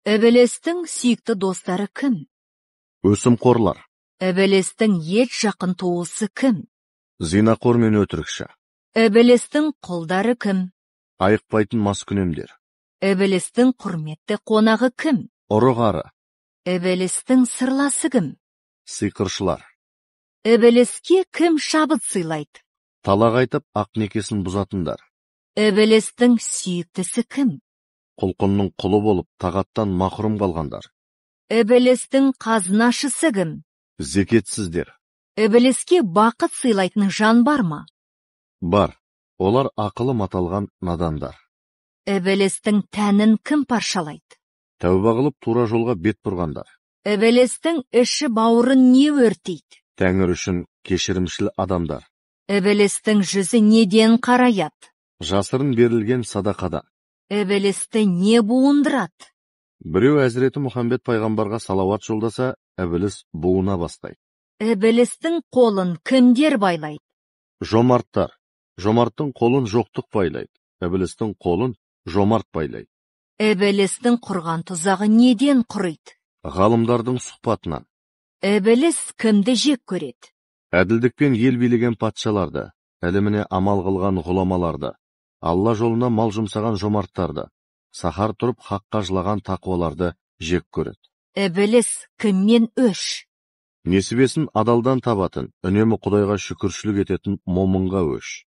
Эбелестің сүйікті достары кім? Өсімқорлар, Эбелестің ет жақын туысы кім? зинақор мен өтірікші, Эбелестің құлдары кім? айықпайтын маскүнемдер, Эбелестің құрметті қонағы кім? ұры-қары, Эбелестің сырласы кім? сиқыршылар, Эбелеске кім шабыт сыйлайды? талақ айтып ақ некесін бұзатындар, Эбелестің сүйіктісі кім? құлқынның құлы болып тағаттан махрұм қалғандар, Эбелестің қазынашысы кім? зекетсіздер. Эбелеске бақыт сыйлайтын жан бар ма? Бар, олар ақылы маталған надандар. Эбелестің тәнін кім паршалайды? Тәуба қылып тура жолға бет бұрғандар. Эбелестің іші бауырын не өртейді? Тәңір үшін кешірімшіл адамдар. Эбелестің жүзі неден қараяды? Жасырын берілген садақадан. Эбелесті не буындырады? Біреу әзіреті Мұхаммед пайғамбарға салауат жолдаса, Эбелес буына бастайды. Эбелестің қолын кімдер байлайды? Жомарттар. Жомарттың қолын жоқтық байлайды. Эбелестің қолын жомарт байлайды. Эбелестің құрған тұзағы неден құрайды? Ғалымдардың сұхбатынан. Эбелес кімді жек көреді? Әділдікпен ел билеген патшаларды, әлеміне амал қылған ғұламаларды, Алла жолына мал жұмсаған жомарттарды, сахар тұрып хаққа жылаған тақуаларды жек көреді. Эбелес кіммен өш? Несібесін адалдан табатын, үнемі Құдайға шүкіршілік ететін момынға өш.